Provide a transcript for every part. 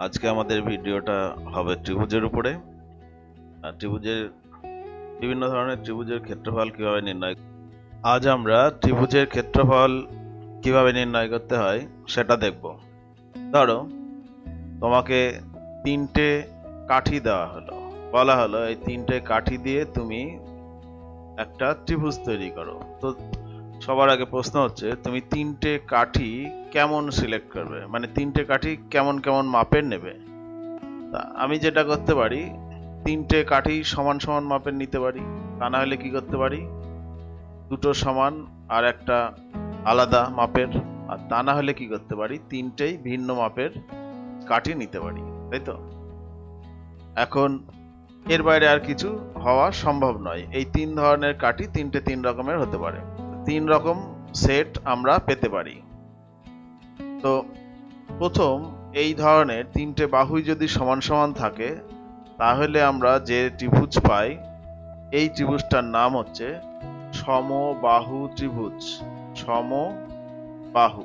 আজকে আমাদের ভিডিওটা হবে ত্রিভুজের উপরে। আর ত্রিভুজের বিভিন্ন ধরনের ত্রিভুজের ক্ষেত্রফল কিভাবে নির্ণয়। আজ আমরা ত্রিভুজের ক্ষেত্রফল কিভাবে নির্ণয় করতে হয় সেটা দেখব। ধরো তোমাকে তিনটে কাঠি দেওয়া হলো, বলা হলো এই তিনটে কাঠি দিয়ে তুমি একটা ত্রিভুজ তৈরি করো। তো সবার আগে প্রশ্ন হচ্ছে তুমি তিনটে কাঠি কেমন সিলেক্ট করবে, মানে তিনটে কাঠি কেমন কেমন মাপের নেবে। তা আমি যেটা করতে পারি, তিনটে কাঠি সমান সমান মাপের নিতে পারি। তা না হলে কি করতে পারি, দুটো সমান আর একটা আলাদা মাপের। আর তা না হলে কি করতে পারি, তিনটেই ভিন্ন মাপের কাঠি নিতে পারি, তাই তো? এখন এর বাইরে আর কিছু হওয়া সম্ভব নয়। এই তিন ধরনের কাঠি তিনটে তিন রকমের হতে পারে। তিন রকম সেট আমরা পেতে পারি। তো প্রথম, এই ধরনের তিনটে বাহুই যদি সমান সমান থাকে তাহলে আমরা যে ত্রিভুজ পাই এই ত্রিভুজটার নাম হচ্ছে সমবাহু ত্রিভুজ। সমবাহু।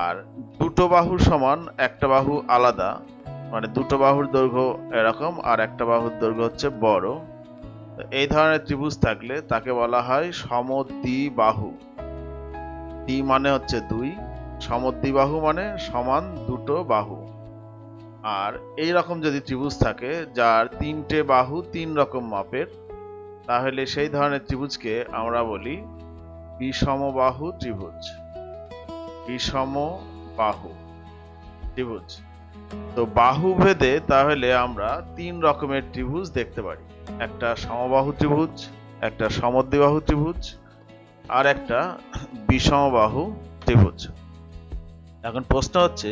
আর দুটো বাহু সমান একটা বাহু আলাদা, মানে দুটো বাহুর দৈর্ঘ্য এরকম আর একটা বাহুর দৈর্ঘ্য হচ্ছে বড়, এই ধরনের ত্রিভুজ থাকলে তাকে বলা হয় সমদ্বিবাহু। দ্বি মানে হচ্ছে দুই, সমদ্বিবাহু মানে সমান দুটো বাহু। আর এই রকম যদি ত্রিভুজ থাকে যার তিনটে বাহু তিন রকম মাপের, তাহলে সেই ধরনের ত্রিভুজকে আমরা বলি বিষমবাহু ত্রিভুজ। বিষমবাহু ত্রিভুজ। তো বাহু ভেদে তাহলে আমরা তিন রকমের ত্রিভুজ দেখতে পারি, একটা সমবাহু ত্রিভুজ, একটা সমদ্বিবাহু ত্রিভুজ, আর একটা বিষমবাহু ত্রিভুজ। এখন প্রশ্ন হচ্ছে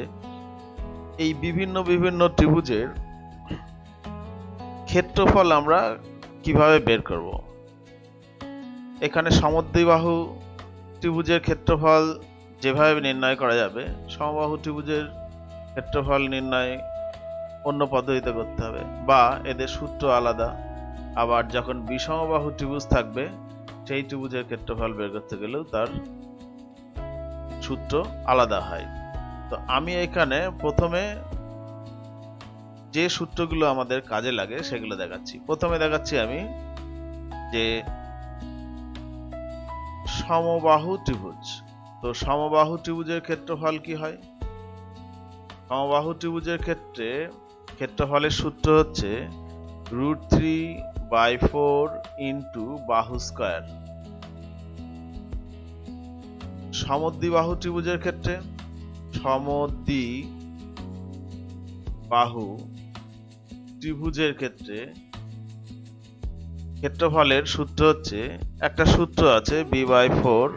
এই বিভিন্ন বিভিন্ন ত্রিভুজের ক্ষেত্রফল আমরা কিভাবে বের করব। এখানে সমদ্বিবাহু ত্রিভুজের ক্ষেত্রফল যেভাবে নির্ণয় করা যাবে, সমবাহু ত্রিভুজের ক্ষেত্রফল নির্ণয় অন্য পদ্ধতিতে করতে হবে, বা এদের সূত্র আলাদা। আবার যখন বিষমবাহু ত্রিভুজ থাকবে সেই ত্রিভুজের ক্ষেত্রফল বের করতে গেলেও তার সূত্র আলাদা হয়। তো আমি এখানে প্রথমে যে সূত্রগুলো আমাদের কাজে লাগে সেগুলো দেখাচ্ছি। প্রথমে দেখাচ্ছি আমি যে সমবাহু ত্রিভুজ। তো সমবাহু ত্রিভুজের ক্ষেত্রফল কি হয়? সমবাহু ত্রিভুজের ক্ষেত্রে ক্ষেত্রফলের সূত্র হচ্ছে √3/4 ইন্টু বাহু স্কয়ার। সমদ্বিবাহু ত্রিভুজের ক্ষেত্রে সমদ্বিবাহু ত্রিভুজের ক্ষেত্রে ক্ষেত্রফলের সূত্র হচ্ছে, একটা সূত্র আছে b/4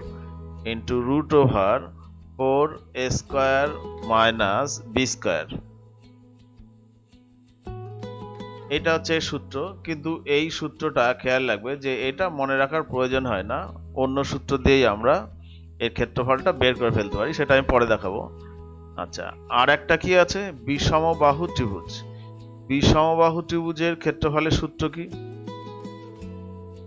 into √4a² minus b²। এটা হচ্ছে সূত্র, কিন্তু এই সূত্রটা খেয়াল রাখবে যে এটা মনে রাখার প্রয়োজন হয় না, অন্য সূত্র দিয়েই আমরা এর ক্ষেত্রফলটা বের করে ফেলতে পারি, সেটা আমি পরে দেখাবো। আচ্ছা, আর একটা কি আছে, বিষমবাহু ত্রিভুজ। বিষমবাহু ত্রিভুজের ক্ষেত্রফলের সূত্র কি?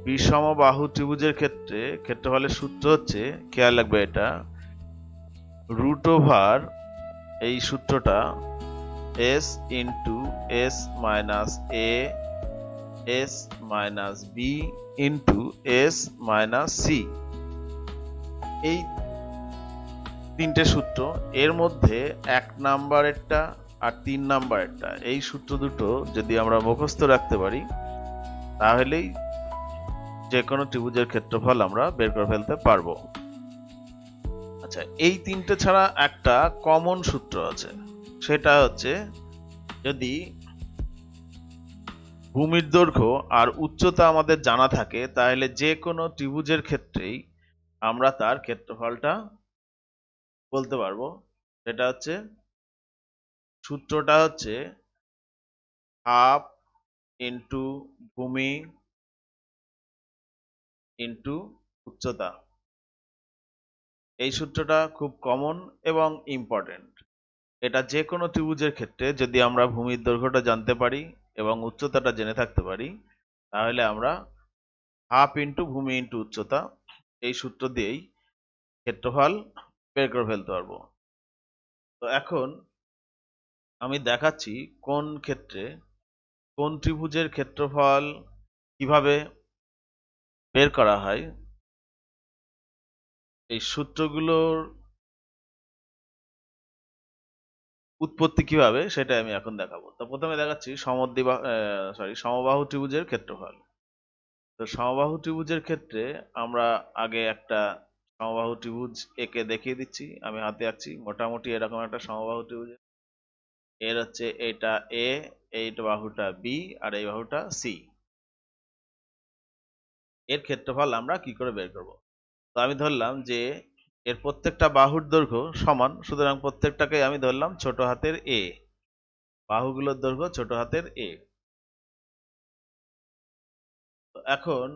বিষমবাহু ত্রিভুজের ক্ষেত্রে ক্ষেত্রফলের সূত্র হচ্ছে, খেয়াল রাখবে এটা, √ এই সূত্রটা s into s minus a s minus b into s minus c। এই তিনটে সূত্র, এর মধ্যে 1 নাম্বারেরটা আর 3 নাম্বারেরটা, এই সূত্র দুটো যদি আমরা মুখস্থ রাখতে পারি তাহলেই যে কোনো ত্রিভুজের ক্ষেত্রফল আমরা বের করে ফেলতে পারবো। আচ্ছা, এই তিনটে ছাড়া একটা কমন সূত্র আছে, সেটা হচ্ছে যদি ভূমির দৈর্ঘ্য আর উচ্চতা আমাদের জানা থাকে তাহলে যে কোনো ত্রিভুজের ক্ষেত্রেই আমরা তার ক্ষেত্রফলটা বলতে পারবো। সেটা হচ্ছে, সূত্রটা হচ্ছে হাফ ইন্টু ভূমি ইন্টু উচ্চতা। এই সূত্রটা খুব কমন এবং ইম্পর্টেন্ট। এটা যে কোনো ত্রিভুজের ক্ষেত্রে যদি আমরা ভূমির দৈর্ঘ্যটা জানতে পারি এবং উচ্চতাটা জেনে থাকতে পারি, তাহলে আমরা হাফ ইন্টু ভূমি ইন্টু উচ্চতা এই সূত্র দিয়েই ক্ষেত্রফল বের করে ফেলতে পারবো। তো এখন আমি দেখাচ্ছি কোন ক্ষেত্রে কোন ত্রিভুজের ক্ষেত্রফল কিভাবে বের করা হয়। এই সূত্রগুলোর উৎপত্তি কিভাবে সেটা আমি এখন দেখাবো। তো প্রথমে দেখাচ্ছি সমবাহু ত্রিভুজের ক্ষেত্রফল। তো সমবাহু ত্রিভুজের ক্ষেত্রে আমরা আগে একটা সমবাহু ত্রিভুজ একে দেখিয়ে দিচ্ছি। আমি হাতে আঁকছি মোটামুটি এরকম একটা সমবাহু ত্রিভুজ। এর হচ্ছে এটা এ, এই বাহুটা বি, আর এই বাহুটা সি। এর ক্ষেত্রফল আমরা কি করে বের করব? তো আমি ধরলাম যে এর প্রত্যেকটা বাহুর দৈর্ঘ্য সমান, সুতরাং প্রত্যেকটাকে আমি ধরলাম ছোট হাতের এ। বাহুগুলোর দৈর্ঘ্য ছোট হাতের এ। তো এখন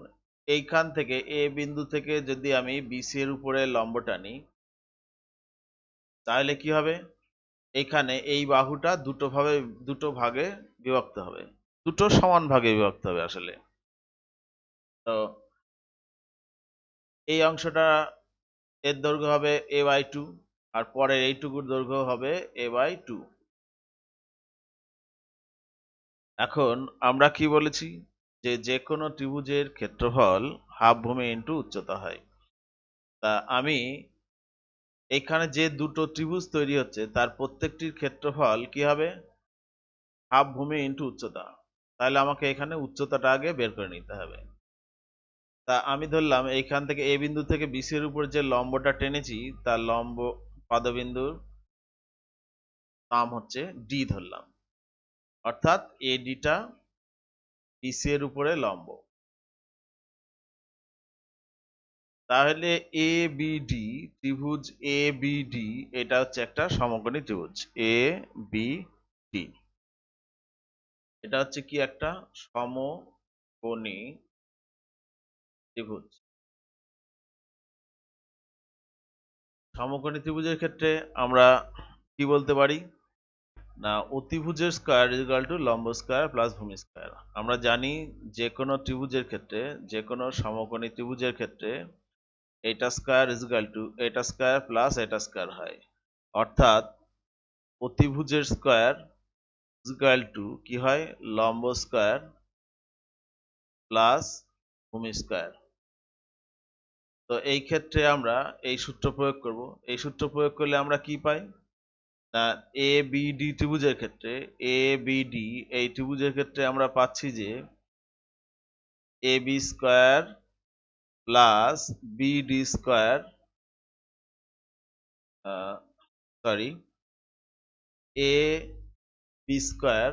এইখান থেকে এ বিন্দু থেকে যদি আমি বিসি এর উপরে লম্ব টানি, তাহলে কি হবে? এইখানে এই বাহুটা দুটো ভাগে বিভক্ত হবে, দুটো সমান ভাগে বিভক্ত হবে আসলে। তো এই অংশটা এর দৈর্ঘ্য হবে a/2, আর পরের এইটুকুর দৈর্ঘ্য হবে a/2। এখন আমরা কি বলেছি যে যে কোনো ত্রিভুজের ক্ষেত্রফল হাফ ভূমি ইন্টু উচ্চতা হয়। তা আমি এখানে যে দুটো ত্রিভুজ তৈরি হচ্ছে তার প্রত্যেকটির ক্ষেত্রফল কি হবে? হাফ ভূমি ইন্টু উচ্চতা। তাহলে আমাকে এখানে উচ্চতাটা আগে বের করে নিতে হবে। তা আমি ধরলাম এইখান থেকে এ বিন্দু থেকে বিসি এর উপর যে লম্বটা টেনেছি তার লম্ব পাদবিন্দুর নাম হচ্ছে ডি ধরলাম, অর্থাৎ এডিটা বিসি এর উপরে লম্ব। তাহলে এ বিডি ত্রিভুজ এ বিডি এটা হচ্ছে একটা সমকোণী ত্রিভুজ এ বি ডি। এটা হচ্ছে কি একটা সমকোণী ত্রিভুজ। সমকোণী ত্রিভুজের ক্ষেত্রে আমরা কি বলতে পারি না, অতিভুজের স্কয়ার ইজ ইকুয়াল টু লম্ব স্কয়ার প্লাস ভূমি স্কয়ার। আমরা জানি যে কোনো ত্রিভুজের ক্ষেত্রে, যে কোনো সমকোণী ত্রিভুজের ক্ষেত্রে এটা স্কয়ার ইজ ইকুয়াল টু এটা স্কয়ার প্লাস এটা স্কয়ার হয়, অর্থাৎ অতিভুজের স্কয়ার ইজ ইকুয়াল টু কি হয়? লম্ব স্কয়ার প্লাস ভূমি স্কয়ার। তো এই ক্ষেত্রে আমরা এই সূত্র প্রয়োগ করব। এই সূত্র প্রয়োগ করলে আমরা কি পাই না, এ বি ডি ত্রিভুজের ক্ষেত্রে, এ বি ডি এই ত্রিভুজের ক্ষেত্রে আমরা পাচ্ছি যে A B square plus B D square, sorry, A B square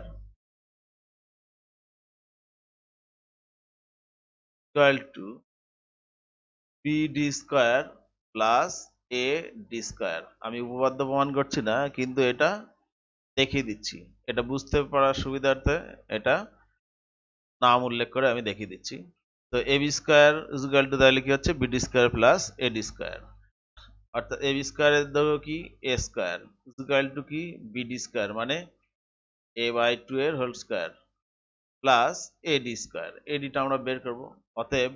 equal to B D square plus A D square. আমি উপপাদ্য প্রমাণ করছি না, কিন্তু এটা দেখিয়ে দিচ্ছি, এটা বুঝতে পারার সুবিধার্থে এটা নাম উল্লেখ করে আমি দেখিয়ে দিচ্ছি। তো A B square is equal to তাহলে কি হচ্ছে B D square plus A D square, অর্থাৎ এ বি স্কয়ারের দৈর্ঘ্য কি A square is equal to কি বিডি স্কয়ার মানে a/2 এর whole square plus A D square. এডিটা আমরা বের করব। অতএব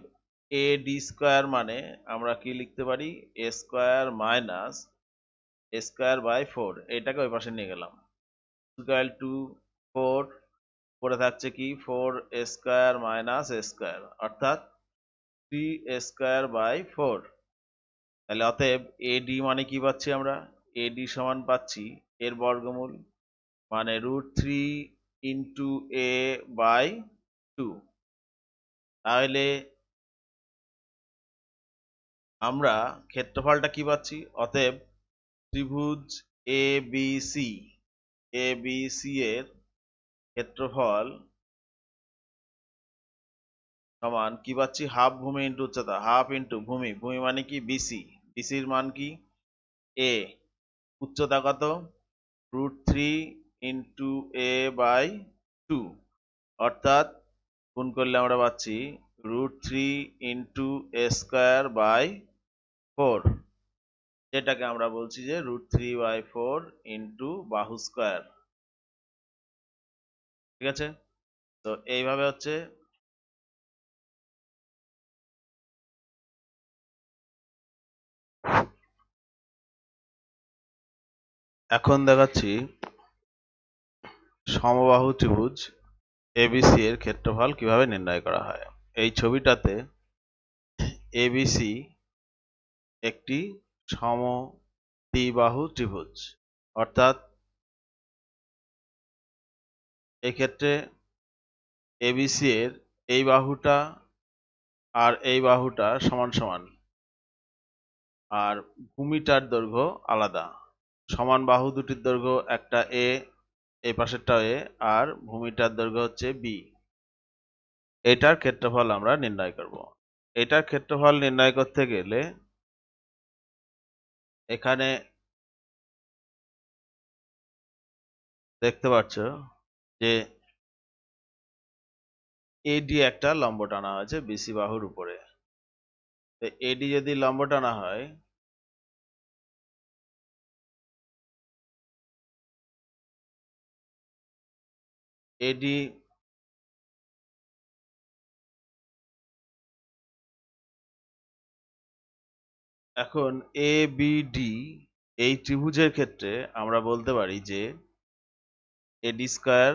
এডি স্কয়ার মানে আমরা কি লিখতে পারি? A square minus A square by 4, এটাকে ওই পাশে নিয়ে গেলাম, ইকুয়াল টু 4, পড়ে থাকছে কি 4 এ স্কয়ার মাইনাস এ স্কয়ার, অর্থাৎ 3 এ স্কয়ার বাই 4। তাহলে অতএব এডি মানে কি পাচ্ছি আমরা? এডি সমান পাচ্ছি এর বর্গমূল মানে √3 ইন্টু এ বাই 2। তাহলে আমরা ক্ষেত্রফলটা কি পাচ্ছি? অতএব ত্রিভুজ A B C, A B C এর ক্ষেত্রফল সমান কি পাচ্ছি? হাফ ভূমি ইন্টু উচ্চতা, হাফ ইন্টু ভূমি, ভূমি মানে কি বিসি, বিসির মান কি এ, উচ্চতা কত √3 ইন্টু এ বাই 2, অর্থাৎ গুণ করলে আমরা পাচ্ছি √3 ইন্টু এ স্কয়ার বাই 4, যেটাকে আমরা বলছি যে √3/4 ইন্টু বাহু স্কয়ার। ঠিক আছে? তো এইভাবে হচ্ছে। এখন দেখাচ্ছি সমবাহু ত্রিভুজ এবিসি এর ক্ষেত্রফল কিভাবে নির্ণয় করা হয়। এই ছবিটাতে এবিসি একটি সমদ্বিবাহু ত্রিভুজ, অর্থাৎ এক্ষেত্রে এবিসি এর এই বাহুটা আর এই বাহুটা সমান সমান, আর ভূমিটার দৈর্ঘ্য আলাদা। সমান বাহু দুটির দৈর্ঘ্য একটা এ, এই পাশেরটা এ, আর ভূমিটার দৈর্ঘ্য হচ্ছে বি। এটার ক্ষেত্রফল আমরা নির্ণয় করব। এটার ক্ষেত্রফল নির্ণয় করতে গেলে এখানে দেখতে পাচ্ছ যে এডি একটা লম্ব টানা হয়েছে বিসি বাহুর উপরে। এডি যদি লম্ব টানা হয়, এডি এখন এ বি ডি এই ত্রিভুজের ক্ষেত্রে আমরা বলতে পারি যে A D square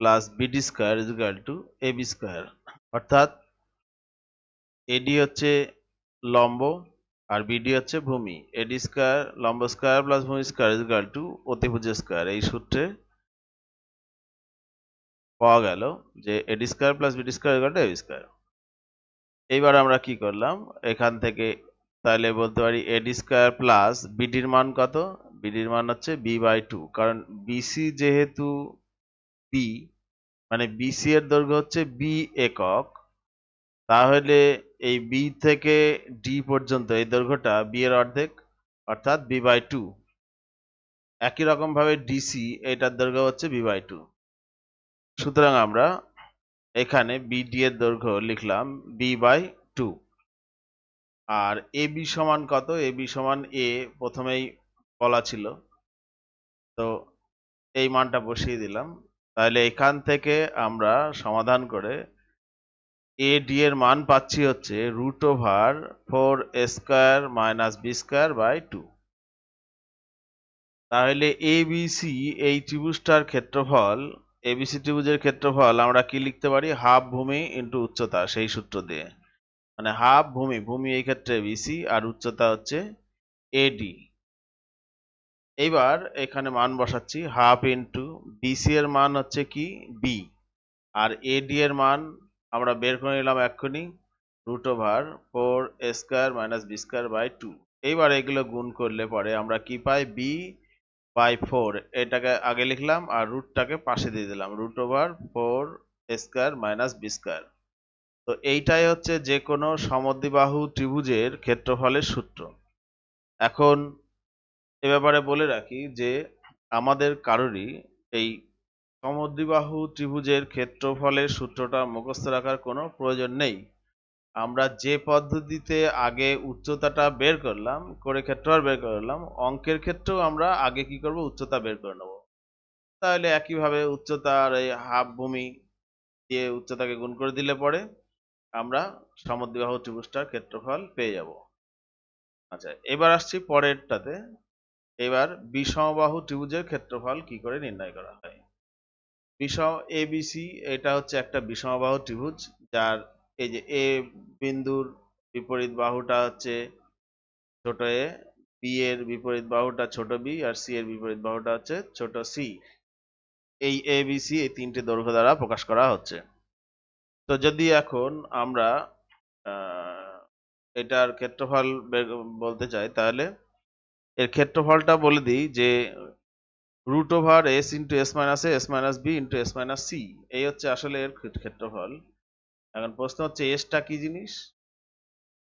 plus B D square is equal to A B square, অর্থাৎ এডি হচ্ছে লম্ব আর বিডি হচ্ছে ভূমি। এডি স্কয়ার লম্ব স্কয়ার প্লাস ভূমি স্কয়ার ইজ ইকুয়াল টু অতিভুজ স্কয়ার। এই সূত্রে পাওয়া গেল যে A D square plus B D square is equal to A B square. এইবার আমরা কি করলাম, এখান থেকে তাহলে বলতে পারি এডি স্কয়ার প্লাস বিডির মান কত, বিডির মান হচ্ছে b/2, কারণ বিসি যেহেতু বি, মানে বিসি এর দৈর্ঘ্য হচ্ছে বি একক, তাহলে এই বি থেকে ডি পর্যন্ত এই দৈর্ঘ্যটা বি এর অর্ধেক, অর্থাৎ b/2। একই রকম ভাবে ডিসি এটার দৈর্ঘ্য হচ্ছে b/2। সুতরাং আমরা এখানে বিডি এর দৈর্ঘ্য লিখলাম b/2। আর এবি সমান কত, এবি সমান এ প্রথমেই বলা ছিল, তো এই মানটা বসিয়ে দিলাম। তাহলে এখান থেকে আমরা সমাধান করে এ ডি এর মান পাচ্ছি হচ্ছে √4a² - b²/2। তাহলে এবিসি এই ত্রিভুজটার ক্ষেত্রফল, এবিসি ত্রিভুজের ক্ষেত্রফল আমরা কি লিখতে পারি, হাফ ভূমি ইন্টু উচ্চতা, সেই সূত্র দিয়ে। মানে হাফ ভূমি, ভূমি এই ক্ষেত্রে বিসি আর উচ্চতা হচ্ছে এডি। এইবার এখানে মান বসাচ্ছি, হাফ ইন্টু বিসি এর মান হচ্ছে কি বি, আর এডি এর মান আমরা বের করে নিলাম এক্ষুনি, √4a² - b²/2। এইবার এগুলো গুণ করলে পরে আমরা কি পাই, b/4, এটাকে আগে লিখলাম আর রুটটাকে পাশে দিয়ে দিলাম, √4a² - b²। তো এইটাই হচ্ছে যে কোনো সমদ্বিবাহু ত্রিভুজের ক্ষেত্রফলের সূত্র। এখন এ ব্যাপারে বলে রাখি যে আমাদের কারোরই এই সমদ্বিবাহু ত্রিভুজের ক্ষেত্রফলের সূত্রটা মুখস্থ রাখার কোনো প্রয়োজন নেই। আমরা যে পদ্ধতিতে আগে উচ্চতাটা বের করলাম, করে ক্ষেত্রফল বের করলাম, অঙ্কের ক্ষেত্রেও আমরা আগে কি করব, উচ্চতা বের করে নেব। তাহলে একইভাবে উচ্চতার এই হাফ ভূমি দিয়ে উচ্চতাকে গুণ করে দিলে পরে আমরা সমদ্বিবাহু ত্রিভুজটার ক্ষেত্রফল পেয়ে যাব। আচ্ছা, এবার আসছি পরেরটাতে। এবার বিষমবাহু ত্রিভুজের ক্ষেত্রফল কি করে নির্ণয় করা হয়। বিষম এবিসি এটা হচ্ছে একটা বিষমবাহু ত্রিভুজ, যার এই যে এ বিন্দুর বিপরীত বাহুটা হচ্ছে ছোট এ, বি এর বিপরীত বাহুটা ছোট বি, আর সি এর বিপরীত বাহুটা হচ্ছে ছোট সি। এই এবিসি এই তিনটে দৈর্ঘ্য দ্বারা প্রকাশ করা হচ্ছে। তো যদি এখন আমরা এটার ক্ষেত্রফল বলতে চাই, তাহলে এর ক্ষেত্রফলটা বলে দিই যে √s × s−a s−b × s−c, এই হচ্ছে আসলে এর ক্ষেত্রফল। এখন প্রশ্ন হচ্ছে এসটা কি জিনিস।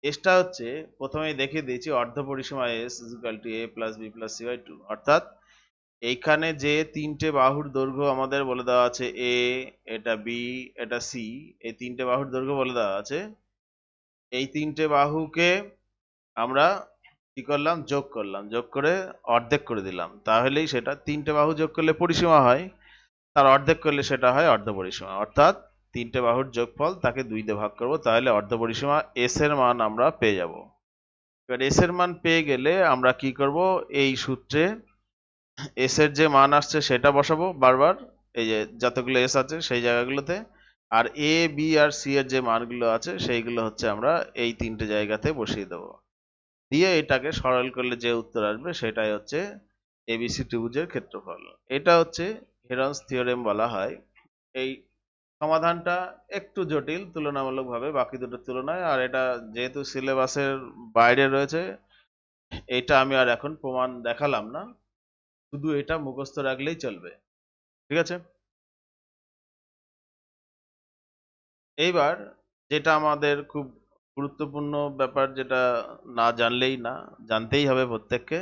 এসটা হচ্ছে, প্রথমেই দেখিয়ে দিয়েছি, অর্ধপরিসীমা s = a + b + c/2, অর্থাৎ এইখানে যে তিনটে বাহুর দৈর্ঘ্য আমাদের বলে দেওয়া আছে, এ, এটা বি, এটা সি, এই তিনটে বাহুর দৈর্ঘ্য বলে দেওয়া আছে। এই তিনটে বাহুকে আমরা কি করলাম, যোগ করলাম, যোগ করে অর্ধেক করে দিলাম, তাহলেই সেটা, তিনটে বাহু যোগ করলে পরিসীমা হয়, তার অর্ধেক করলে সেটা হয় অর্ধপরিসীমা। অর্থাৎ তিনটে বাহুর যোগফল তাকে 2 দিয়ে ভাগ করব, তাহলে অর্ধপরিসীমা এস এর মান আমরা পেয়ে যাব। এবার এস এর মান পেয়ে গেলে আমরা কি করব, এই সূত্রে এস এর যে মান আসছে সেটা বসাবো বারবার, এই যে যতগুলো এস আছে সেই জায়গাগুলোতে, আর এ বি আর সি এর যে মানগুলো আছে সেইগুলো হচ্ছে আমরা এই তিনটে জায়গাতে বসিয়ে দেবো, দিয়ে এটাকে সরল করলে যে উত্তর আসবে সেটাই হচ্ছে এবিসি ত্রিভুজের ক্ষেত্রফল। এটা হচ্ছে হেরনস থিওরেম বলা হয়। এই সমাধানটা একটু জটিল তুলনামূলকভাবে বাকি দুটোর তুলনায়, আর এটা যেহেতু সিলেবাসের বাইরে রয়েছে, এটা আমি আর এখন প্রমাণ দেখালাম না, শুধু এটা মুখস্থ রাখলেই চলবে। ঠিক আছে, এইবার যেটা আমাদের খুব গুরুত্বপূর্ণ ব্যাপার, যেটা না জানলেই না, জানতেই হবে প্রত্যেককে,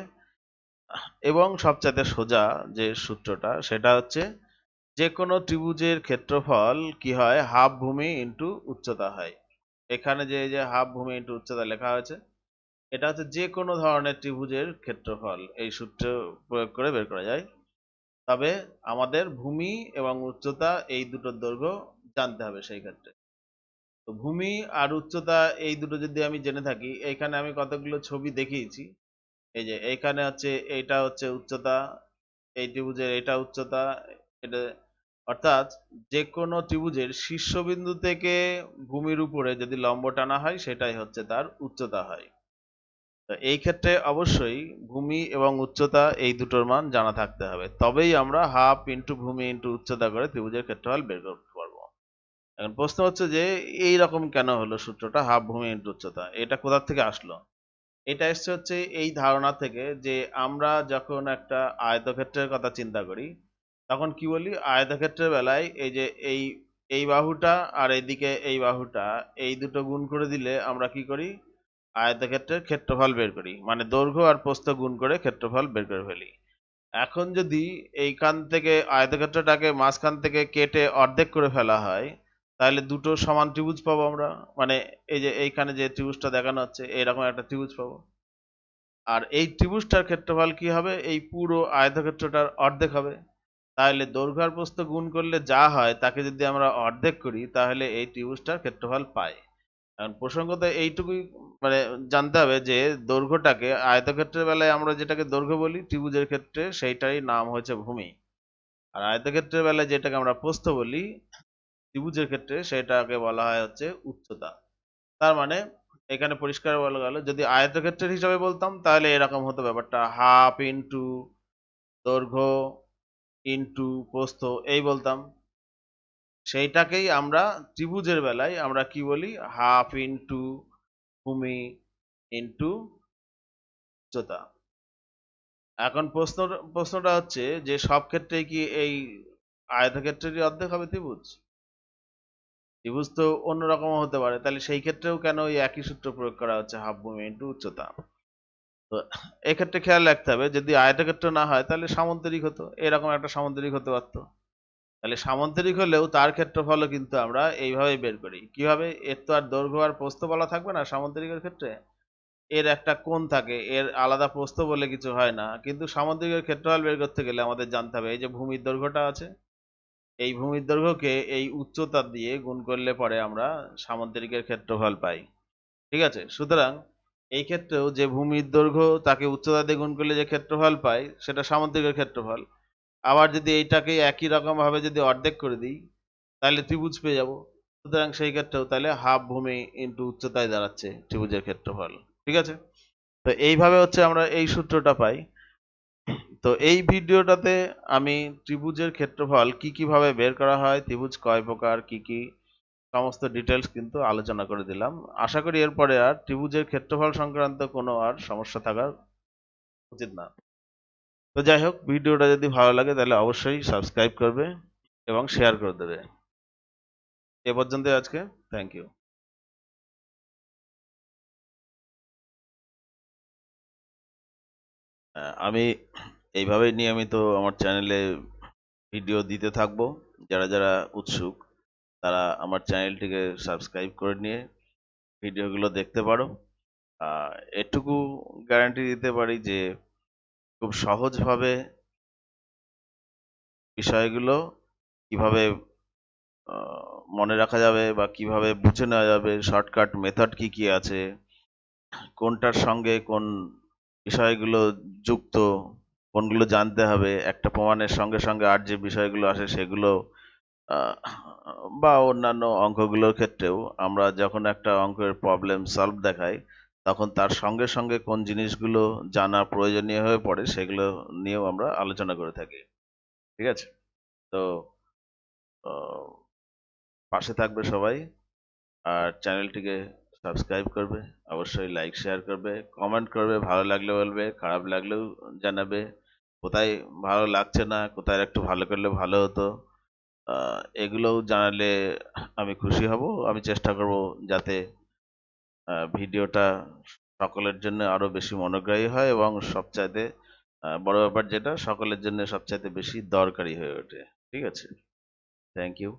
এবং সবচাইতে সোজা যে সূত্রটা সেটা হচ্ছে যে কোনো ত্রিভুজের ক্ষেত্রফল কি হয়, হাফ ভূমি ইন্টু উচ্চতা হয়। এখানে যে যে হাফ ভূমি ইন্টু উচ্চতা লেখা হয়েছে, এটা হচ্ছে যে কোনো ধরনের ত্রিভুজের ক্ষেত্রফল এই সূত্র প্রয়োগ করে বের করা যায়। তবে আমাদের ভূমি এবং উচ্চতা এই দুটোর দৈর্ঘ্য জানতে হবে সেই ক্ষেত্রে। তো ভূমি আর উচ্চতা এই দুটো যদি আমি জেনে থাকি, এইখানে আমি কতগুলো ছবি দেখিয়েছি। এই যে এইখানে হচ্ছে এইটা হচ্ছে উচ্চতা, এই ত্রিভুজের এটা উচ্চতা, এটা অর্থাৎ যে কোনো ত্রিভুজের শীর্ষবিন্দু থেকে ভূমির উপরে যদি লম্ব টানা হয় সেটাই হচ্ছে তার উচ্চতা হয়। তো এই ক্ষেত্রে অবশ্যই ভূমি এবং উচ্চতা এই দুটোর মান জানা থাকতে হবে, তবেই আমরা হাফ ইন্টু ভূমি ইন্টু উচ্চতা করে ত্রিভুজের ক্ষেত্রফল বের করতে পারবো। এখন প্রশ্ন হচ্ছে যে এই রকম কেন হলো সূত্রটা হাফ ভূমি ইন্টু উচ্চতা, এটা কোথা থেকে আসলো? এটা এসছে হচ্ছে এই ধারণা থেকে যে আমরা যখন একটা আয়তক্ষেত্রের কথা চিন্তা করি তখন কি বলি, আয়তক্ষেত্রের বেলায় এই যে এই বাহুটা আর এইদিকে এই বাহুটা, এই দুটো গুণ করে দিলে আমরা কি করি, আয়তক্ষেত্রের ক্ষেত্রফল বের করি, মানে দৈর্ঘ্য আর প্রস্থ গুণ করে ক্ষেত্রফল বের করে ফেলি। এখন যদি এইখান থেকে আয়তক্ষেত্রটাকে মাঝখান থেকে কেটে অর্ধেক করে ফেলা হয়, তাহলে দুটো সমান ত্রিভুজ পাবো আমরা, মানে এই যে এইখানে যে ত্রিভুজটা দেখানো হচ্ছে এরকম একটা ত্রিভুজ পাবো। আর এই ত্রিভুজটার ক্ষেত্রফল কি হবে, এই পুরো আয়তক্ষেত্রটার অর্ধেক হবে। তাহলে দৈর্ঘ্য আর প্রস্থ গুণ করলে যা হয় তাকে যদি আমরা অর্ধেক করি তাহলে এই ত্রিভুজটার ক্ষেত্রফল পাই। এখন প্রসঙ্গত এইটুকুই মানে জানতে হবে যে দৈর্ঘ্যটাকে আয়তক্ষেত্রের বেলায় আমরা যেটাকে দৈর্ঘ্য বলি, ত্রিভুজের ক্ষেত্রে সেইটারই নাম হচ্ছে ভূমি। আর আয়তক্ষেত্রের বেলায় যেটাকে আমরা প্রস্থ বলি, ত্রিভুজের ক্ষেত্রে সেটাকে বলা হয় হচ্ছে উচ্চতা। তার মানে এখানে পরিষ্কার বলা গেল, যদি আয়তক্ষেত্রের হিসাবে বলতাম তাহলে এরকম হতো ব্যাপারটা, হাফ ইন্টু দৈর্ঘ্য ইন্টু প্রস্থ এই বলতাম। সেইটাকেই আমরা ত্রিভুজের বেলায় আমরা কি বলি, হাফ ইন্টু ভূমি ইন্টু উচ্চতা। এখন প্রশ্নটা হচ্ছে যে সব ক্ষেত্রে কি এই আয়তক্ষেত্রেরই অর্ধেক হবে ত্রিভুজ? ত্রিভুজ তো অন্যরকম হতে পারে, তাহলে সেই ক্ষেত্রেও কেন ওই একই সূত্র প্রয়োগ করা হচ্ছে, হাফ ভূমি ইন্টু উচ্চতা? তো এক্ষেত্রে খেয়াল রাখতে হবে, যদি আয়তক্ষেত্র না হয় তাহলে সামন্তরিক হতো, এরকম একটা সামন্তরিক হতে পারতো। তাহলে সামন্তরিক হলেও তার ক্ষেত্রফলও কিন্তু আমরা এইভাবে বের করি। কিভাবে? এর তো আর দৈর্ঘ্য আর প্রস্থ বলা থাকবে না সামন্তরিকের ক্ষেত্রে, এর একটা কোণ থাকে, এর আলাদা প্রস্থ বলে কিছু হয় না। কিন্তু সামন্তরিকের ক্ষেত্রফল বের করতে গেলে আমাদের জানতে হবে এই যে ভূমির দৈর্ঘ্যটা আছে, এই ভূমির দৈর্ঘ্যকে এই উচ্চতা দিয়ে গুণ করলে পরে আমরা সামন্তরিকের ক্ষেত্রফল পাই। ঠিক আছে, সুতরাং এই ক্ষেত্রেও যে ভূমির দৈর্ঘ্য তাকে উচ্চতা দিয়ে গুণ করলে যে ক্ষেত্রফল পাই সেটা সামুদ্রিকের ক্ষেত্রফল। আবার যদি এইটাকে একই রকম ভাবে যদি অর্ধেক করে দিই তাহলে ত্রিভুজ পেয়ে যাব। সুতরাং সেই ক্ষেত্রেও তাহলে হাফ ভূমি ইন্টু উচ্চতায় দাঁড়াচ্ছে ত্রিভুজের ক্ষেত্রফল। ঠিক আছে, তো এইভাবে হচ্ছে আমরা এই সূত্রটা পাই। তো এই ভিডিওটাতে আমি ত্রিভুজের ক্ষেত্রফল কি কিভাবে বের করা হয়, ত্রিভুজ কয় প্রকার, কি কি সমস্ত ডিটেলস কিন্তু আলোচনা করে দিলাম। আশা করি এরপরে আর ত্রিভুজের ক্ষেত্রফল সংক্রান্ত কোনো আর সমস্যা থাকা উচিত না। তো যাই হোক, ভিডিওটা যদি ভালো লাগে তাহলে অবশ্যই সাবস্ক্রাইব করবে এবং শেয়ার করে দেবে। এ পর্যন্ত আজকে, থ্যাংক ইউ। আমি এইভাবেই নিয়মিত আমার চ্যানেলে ভিডিও দিতে থাকবো। যারা যারা উৎসুক তারা আমার চ্যানেলটিকে সাবস্ক্রাইব করে নিয়ে ভিডিওগুলো দেখতে পারো। এটুকু গ্যারান্টি দিতে পারি যে খুব সহজভাবে বিষয়গুলো কিভাবে মনে রাখা যাবে বা কিভাবে বুঝে নেওয়া যাবে, শর্টকাট মেথড কি কি আছে, কোনটার সঙ্গে কোন বিষয়গুলো যুক্ত, কোনগুলো জানতে হবে, একটা প্রমাণের সঙ্গে সঙ্গে আর যে বিষয়গুলো আসে সেগুলো, আহ, বা অন্যান্য অঙ্কগুলোর ক্ষেত্রেও আমরা যখন একটা অঙ্কের প্রবলেম সলভ দেখাই তখন তার সঙ্গে সঙ্গে কোন জিনিসগুলো জানা প্রয়োজনীয় হয়ে পড়ে সেগুলো নিয়েও আমরা আলোচনা করে থাকি। ঠিক আছে? তো আহ, পাশে থাকবে সবাই, আর চ্যানেলটিকে সাবস্ক্রাইব করবে, অবশ্যই লাইক শেয়ার করবে, কমেন্ট করবে, ভালো লাগলে বলবে, খারাপ লাগলেও জানাবে, কোথায় ভালো লাগছে না, কোথায় একটু ভালো করলে ভালো হতো, এগুলোও জানালে আমি খুশি হব। আমি চেষ্টা করব যাতে ভিডিওটা সকলের জন্য আরো বেশি মনোগ্রাহী হয় এবং সবচাইতে বড় ব্যাপার যেটা সকলের জন্য সবচাইতে বেশি দরকারি হয়ে ওঠে। ঠিক আছে? Thank you.